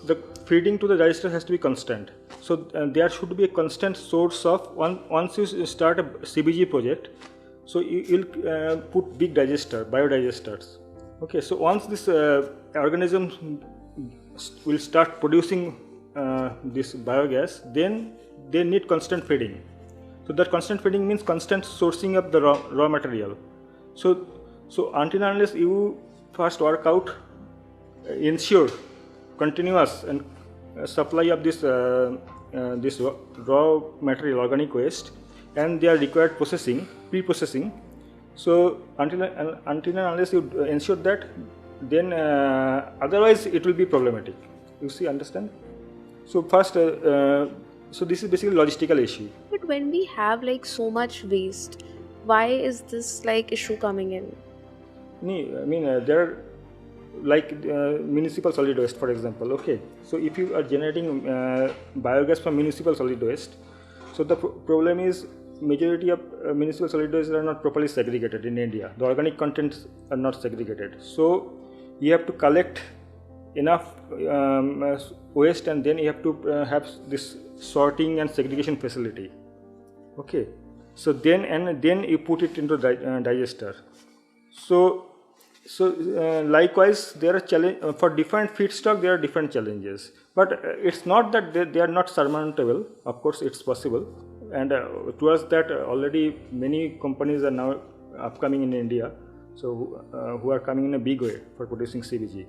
the feeding to the digester has to be constant. So there should be a constant source of once you start a CBG project. So you'll put big biodigesters. Okay, so once this organism will start producing this biogas, then they need constant feeding. So that constant feeding means constant sourcing of the raw material. So until and unless you first work out, ensure continuous and supply of this raw material, organic waste, and their required pre-processing. So until and unless you ensure that, then otherwise it will be problematic. You see, understand? So first, so this is basically logistical issue. But when we have like so much waste, why is this like issue coming in? I mean, there are like municipal solid waste, for example. Okay, so if you are generating biogas from municipal solid waste, so the problem is majority of municipal solid waste are not properly segregated in India. The organic contents are not segregated. So you have to collect enough waste, and then you have to have this sorting and segregation facility. Okay, so then you put it into digester. So likewise, there are challenge for different feedstock. There are different challenges, but it's not that they are not surmountable. Of course, it's possible, and towards that already many companies are now upcoming in India. So who are coming in a big way for producing CBG.